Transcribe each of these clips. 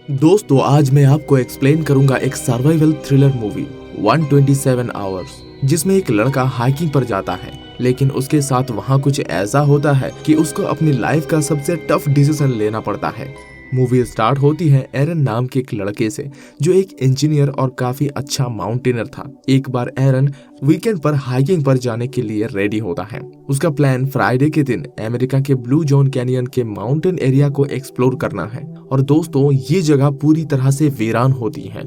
दोस्तों आज मैं आपको एक्सप्लेन करूंगा एक सर्वाइवल थ्रिलर मूवी 127 आवर्स, जिसमें एक लड़का हाइकिंग पर जाता है, लेकिन उसके साथ वहां कुछ ऐसा होता है कि उसको अपनी लाइफ का सबसे टफ डिसीजन लेना पड़ता है। मूवी स्टार्ट होती है एरन नाम के एक लड़के से, जो एक इंजीनियर और काफी अच्छा माउंटेनर था। एक बार एरन वीकेंड पर हाइकिंग पर जाने के लिए रेडी होता है। उसका प्लान फ्राइडे के दिन अमेरिका के ब्लू जॉन कैनियन के माउंटेन एरिया को एक्सप्लोर करना है। और दोस्तों ये जगह पूरी तरह से वीरान होती है।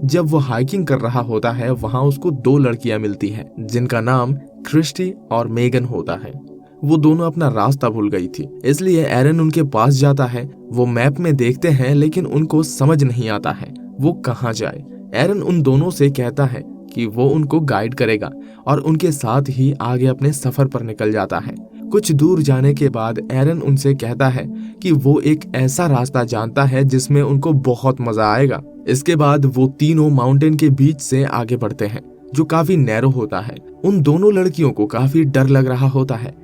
जब वो हाइकिंग कर रहा होता है, वहाँ उसको दो लड़कियां मिलती हैं, जिनका नाम क्रिस्टी और मेगन होता है। वो दोनों अपना रास्ता भूल गई थी, इसलिए एरन उनके पास जाता है। वो मैप में देखते हैं, लेकिन उनको समझ नहीं आता है वो कहाँ जाए। एरन उन दोनों से कहता है कि वो उनको गाइड करेगा और उनके साथ ही आगे अपने सफर पर निकल जाता है। कुछ दूर जाने के बाद एरन उनसे कहता है कि वो एक ऐसा रास्ता जानता है जिसमें उनको बहुत मजा आएगा। इसके बाद वो तीनों माउंटेन के बीच से आगे बढ़ते हैं, जो काफी नैरो होता है। उन दोनों लड़कियों को काफी डर लग रहा होता है।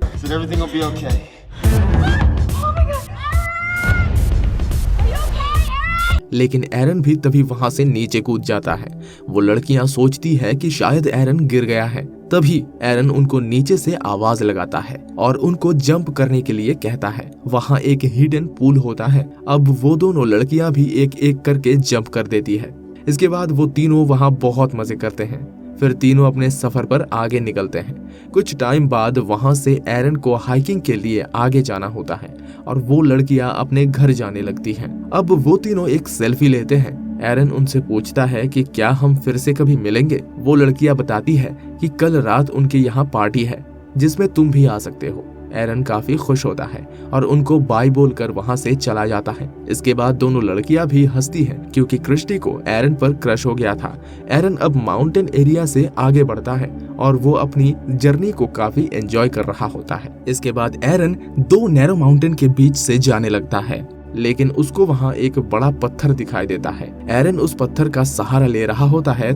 लेकिन एरन भी तभी वहां से नीचे कूद जाता है। वो लड़कियां सोचती है कि शायद एरन गिर गया है। तभी एरन उनको नीचे से आवाज लगाता है और उनको जंप करने के लिए कहता है। वहां एक हिडन पूल होता है। अब वो दोनों लड़कियां भी एक एक करके जंप कर देती है। इसके बाद वो तीनों वहां बहुत मजे करते हैं। फिर तीनों अपने सफर पर आगे निकलते हैं। कुछ टाइम बाद वहां से एरन को हाइकिंग के लिए आगे जाना होता है और वो लड़कियां अपने घर जाने लगती हैं। अब वो तीनों एक सेल्फी लेते हैं। एरन उनसे पूछता है कि क्या हम फिर से कभी मिलेंगे। वो लड़कियां बताती है कि कल रात उनके यहाँ पार्टी है, जिसमें तुम भी आ सकते हो। एरन काफी खुश होता है और उनको बाय बोलकर वहां से चला जाता है। इसके बाद दोनों लड़कियां भी हंसती हैं, क्योंकि क्रिस्टी को एरन पर क्रश हो गया था। एरन अब माउंटेन एरिया से आगे बढ़ता है और वो अपनी जर्नी को काफी एंजॉय कर रहा होता है। इसके बाद एरन दो नैरो माउंटेन के बीच से जाने लगता है, लेकिन उसको वहाँ एक बड़ा पत्थर दिखाई देता है। एरन उस पत्थर का सहारा ले रहा होता है।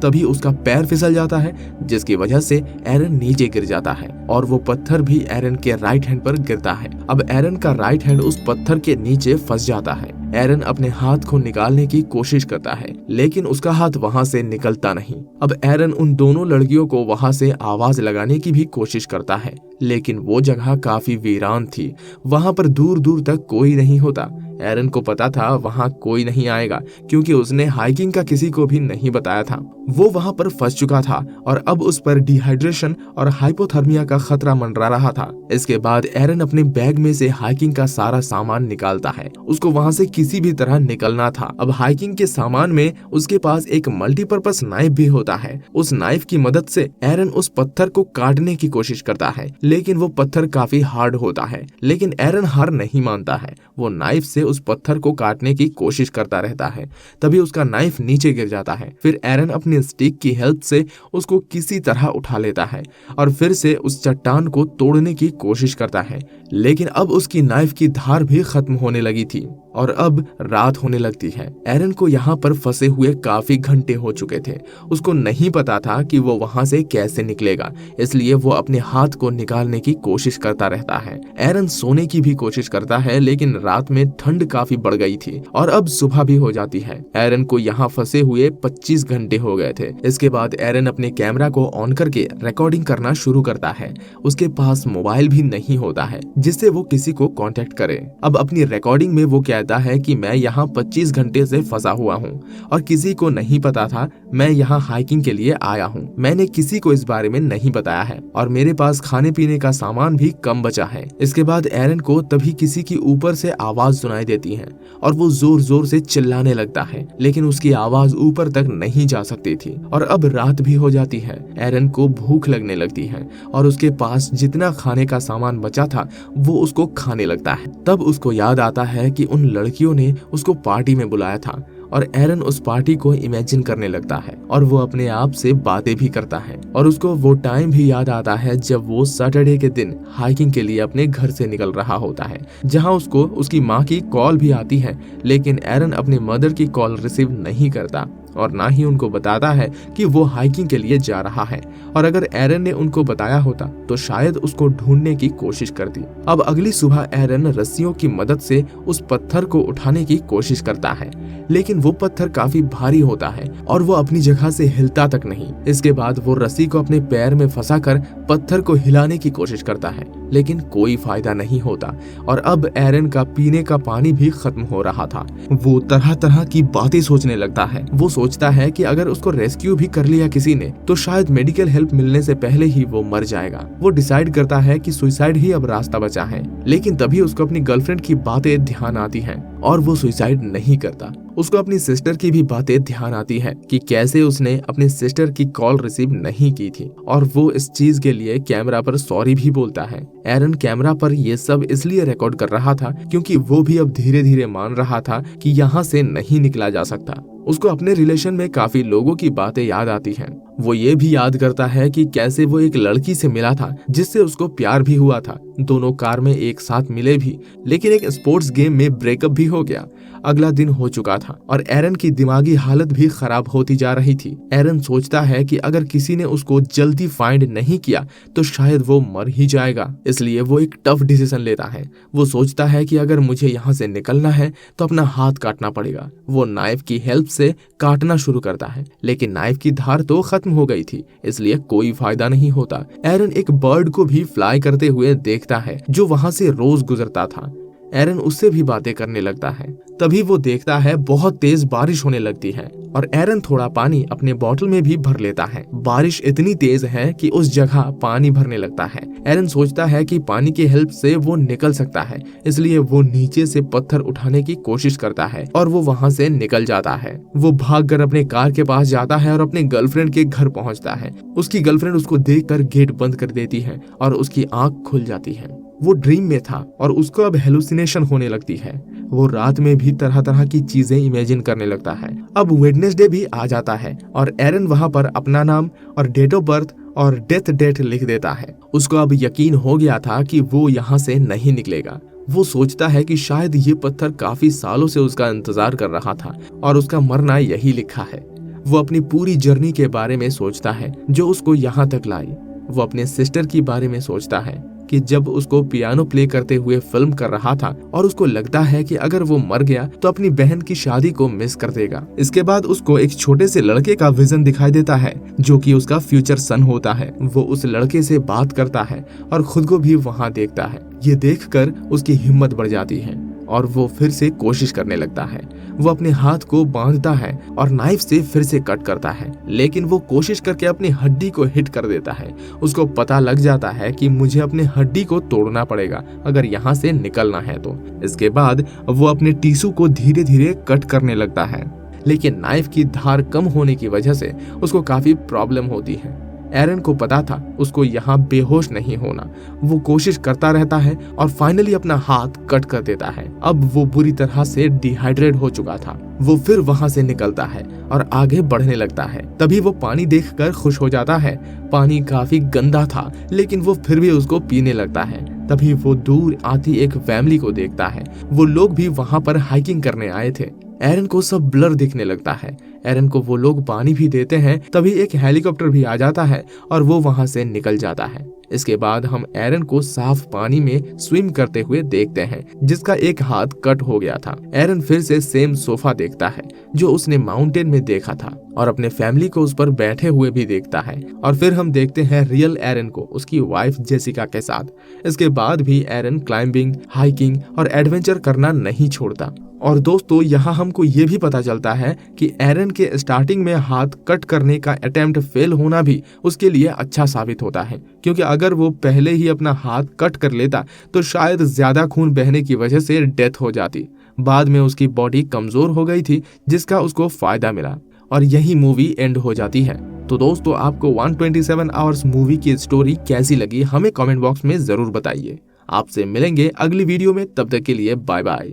तभी उसका पैर फिसल जाता है, जिसकी वजह से एरन नीचे गिर जाता है और वो पत्थर भी एरन के राइट हैंड पर गिरता है। अब एरन का राइट हैंड उस पत्थर के नीचे फंस जाता है। एरन अपने हाथ को निकालने की कोशिश करता है, लेकिन उसका हाथ वहां से निकलता नहीं। अब एरन उन दोनों लड़कियों को वहां से आवाज लगाने की भी कोशिश करता है, लेकिन वो जगह काफी वीरान थी। वहां पर दूर दूर तक कोई नहीं होता। एरन को पता था वहां कोई नहीं आएगा, क्योंकि उसने हाइकिंग का किसी को भी नहीं बताया था। वो वहां पर फंस चुका था और अब उस पर डिहाइड्रेशन और हाइपोथर्मिया का खतरा मंडरा रहा था। इसके बाद एरन अपने बैग में से हाइकिंग का सारा सामान निकालता है। उसको वहां से किसी भी तरह निकलना था। अब हाइकिंग के सामान में उसके पास एक मल्टीपर्पस नाइफ भी होता है। उस नाइफ की मदद से एरन उस पत्थर को काटने की कोशिश करता है, लेकिन वो पत्थर काफी हार्ड होता है। लेकिन एरन हार नहीं मानता है। वो नाइफ से उस पत्थर को काटने की कोशिश करता रहता है। तभी उसका नाइफ नीचे गिर जाता है। फिर एरन अपनी स्टिक की हेल्प से उसको किसी तरह उठा लेता है और फिर से उस चट्टान को तोड़ने की कोशिश करता है। लेकिन अब उसकी नाइफ की धार भी खत्म होने लगी थी और अब रात होने लगती है। एरन को यहाँ पर फंसे हुए काफी घंटे हो चुके थे। उसको नहीं पता था कि वो वहां से कैसे निकलेगा, इसलिए वो अपने हाथ को निकालने की कोशिश करता रहता है। एरन सोने की भी कोशिश करता है, लेकिन रात में ठंड काफी बढ़ गई थी और अब सुबह भी हो जाती है। एरन को यहाँ फंसे हुए 25 घंटे हो गए थे। इसके बाद एरन अपने कैमरा को ऑन करके रिकॉर्डिंग करना शुरू करता है। उसके पास मोबाइल भी नहीं होता है जिससे वो किसी को कांटेक्ट करे। अब अपनी रिकॉर्डिंग में वो कहता है कि मैं यहाँ 25 घंटे से फंसा हुआ हूँ और किसी को नहीं पता था मैं यहाँ हाइकिंग के लिए आया हूँ। मैंने किसी को इस बारे में नहीं बताया है और मेरे पास खाने पीने का सामान भी कम बचा है। इसके बाद एरन को तभी किसी की ऊपर से आवाज सुनाई देती है और वो जोर जोर से चिल्लाने लगता है, लेकिन उसकी आवाज ऊपर तक नहीं जा सकती थी। और अब रात भी हो जाती है। एरन को भूख लगने लगती है और उसके पास जितना खाने का सामान बचा था वो उसको खाने लगता है। तब उसको याद आता है कि उन लड़कियों ने उसको पार्टी में बुलाया था और एरन उस पार्टी को इमेजिन करने लगता है और वो अपने आप से बातें भी करता है। और उसको वो टाइम भी याद आता है जब वो सैटरडे के दिन हाइकिंग के लिए अपने घर से निकल रहा होता है, जहां उसको उसकी माँ की कॉल भी आती है, लेकिन एरन अपने मदर की कॉल रिसीव नहीं करता। और ना ही उनको बताता है कि वो हाइकिंग के लिए जा रहा है। और अगर एरन ने उनको बताया होता तो शायद उसको ढूंढने की कोशिश करती। अब अगली सुबह एरन रस्सियों की मदद से उस पत्थर को उठाने की कोशिश करता है, लेकिन वो पत्थर काफी भारी होता है और वो अपनी जगह से हिलता तक नहीं। इसके बाद वो रस्सी को अपने पैर में फंसाकर पत्थर को हिलाने की कोशिश करता है, लेकिन कोई फायदा नहीं होता और अब एरन का पीने का पानी भी खत्म हो रहा था। वो तरह तरह की बातें सोचने लगता है। वो सोचता है कि अगर उसको रेस्क्यू भी कर लिया किसी ने तो शायद मेडिकल हेल्प मिलने से पहले ही वो मर जाएगा। वो डिसाइड करता है कि सुसाइड ही अब रास्ता बचा है, लेकिन तभी उसको अपनी गर्लफ्रेंड की बातें ध्यान आती हैं और वो सुसाइड नहीं करता। उसको अपनी सिस्टर की भी बातें ध्यान आती है कि कैसे उसने अपनी सिस्टर की कॉल रिसीव नहीं की थी और वो इस चीज के लिए कैमरा पर सॉरी भी बोलता है। एरन कैमरा पर ये सब इसलिए रिकॉर्ड कर रहा था क्योंकि वो भी अब धीरे धीरे मान रहा था कि यहाँ से नहीं निकला जा सकता। उसको अपने रिलेशन में काफी लोगों की बातें याद आती हैं। वो ये भी याद करता है कि कैसे वो एक लड़की से मिला था जिससे उसको प्यार भी हुआ था। दोनों कार में एक साथ मिले भी, लेकिन एक स्पोर्ट्स गेम में ब्रेकअप भी हो गया। अगला दिन हो चुका था और एरन की दिमागी हालत भी खराब होती जा रही थी। एरन सोचता है कि अगर किसी ने उसको जल्दी फाइंड नहीं किया तो शायद वो मर ही जाएगा, इसलिए वो एक टफ डिसीजन लेता है। वो सोचता है कि अगर मुझे यहाँ से निकलना है तो अपना हाथ काटना पड़ेगा। वो नाइफ की हेल्प से काटना शुरू करता है, लेकिन नाइफ की धार तो खत्म हो गई थी, इसलिए कोई फायदा नहीं होता। एरन एक बर्ड को भी फ्लाई करते हुए देखता है जो वहां से रोज गुजरता था। एरन उससे भी बातें करने लगता है। तभी वो देखता है बहुत तेज बारिश होने लगती है और एरन थोड़ा पानी अपने बोतल में भी भर लेता है। बारिश इतनी तेज है कि उस जगह पानी भरने लगता है। एरन सोचता है कि पानी की हेल्प से वो निकल सकता है, इसलिए वो नीचे से पत्थर उठाने की कोशिश करता है और वो वहां से निकल जाता है। वो भागकर अपने कार के पास जाता है और अपने गर्लफ्रेंड के घर पहुंचता है। उसकी गर्लफ्रेंड उसको देखकर गेट बंद कर देती है और उसकी आंख खुल जाती है। वो ड्रीम में था और उसको अब हेलुसिनेशन होने लगती है। वो रात में भी तरह तरह की चीजें इमेजिन करने लगता है। अब वेडनेसडे भी आ जाता है और एरन वहां पर अपना नाम और डेट ऑफ बर्थ और डेथ डेट लिख देता है। उसको अब यकीन हो गया था कि वो यहाँ से नहीं निकलेगा। वो सोचता है कि शायद ये पत्थर काफी सालों से उसका इंतजार कर रहा था और उसका मरना यही लिखा है। वो अपनी पूरी जर्नी के बारे में सोचता है जो उसको यहाँ तक लाई। वो अपने सिस्टर की बारे में सोचता है कि जब उसको पियानो प्ले करते हुए फिल्म कर रहा था और उसको लगता है कि अगर वो मर गया तो अपनी बहन की शादी को मिस कर देगा। इसके बाद उसको एक छोटे से लड़के का विजन दिखाई देता है जो कि उसका फ्यूचर सन होता है। वो उस लड़के से बात करता है और खुद को भी वहां देखता है। ये देखकर उसकी हिम्मत बढ़ जाती है और वो फिर से कोशिश करने लगता है। वो अपने हाथ को बांधता है और नाइफ से फिर से कट करता है, लेकिन वो कोशिश करके अपनी हड्डी को हिट कर देता है। उसको पता लग जाता है कि मुझे अपने हड्डी को तोड़ना पड़ेगा अगर यहाँ से निकलना है तो। इसके बाद वो अपने टिश्यू को धीरे धीरे कट करने लगता है, लेकिन नाइफ की धार कम होने की वजह से उसको काफी प्रॉब्लम होती है। एरन को पता था उसको यहाँ बेहोश नहीं होना। वो कोशिश करता रहता है और फाइनली अपना हाथ कट कर देता है। अब वो बुरी तरह से डिहाइड्रेट हो चुका था। वो फिर वहां से निकलता है और आगे बढ़ने लगता है। तभी वो पानी देखकर खुश हो जाता है। पानी काफी गंदा था, लेकिन वो फिर भी उसको पीने लगता है। तभी वो दूर आती एक फैमिली को देखता है। वो लोग भी वहां पर हाइकिंग करने आए थे। एरन को सब ब्लर दिखने लगता है। एरन को वो लोग पानी भी देते हैं। तभी एक हेलीकॉप्टर भी आ जाता है और वो वहां से निकल जाता है। इसके बाद हम एरन को साफ पानी में स्विम करते हुए देखते हैं, जिसका एक हाथ कट हो गया था। एरन फिर से सेम सोफा देखता है जो उसने माउंटेन में देखा था और अपने फैमिली को उस पर बैठे हुए भी देखता है। और फिर हम देखते हैं रियल एरन को उसकी वाइफ जेसिका के साथ। इसके बाद भी एरन क्लाइंबिंग, हाइकिंग और एडवेंचर करना नहीं छोड़ता। और दोस्तों, यहाँ हमको ये भी पता चलता है कि एरन के स्टार्टिंग में हाथ कट करने का अटेम्प्ट फेल होना भी उसके लिए अच्छा साबित होता है, क्योंकि अगर वो पहले ही अपना हाथ कट कर लेता तो शायद ज्यादा खून बहने की वजह से डेथ हो जाती। बाद में उसकी बॉडी कमजोर हो गई थी, जिसका उसको फायदा मिला और यही मूवी एंड हो जाती है। तो दोस्तों, आपको 127 आवर्स मूवी की स्टोरी कैसी लगी हमें कमेंट बॉक्स में जरूर बताइए। आपसे मिलेंगे अगली वीडियो में, तब तक के लिए बाय बाय।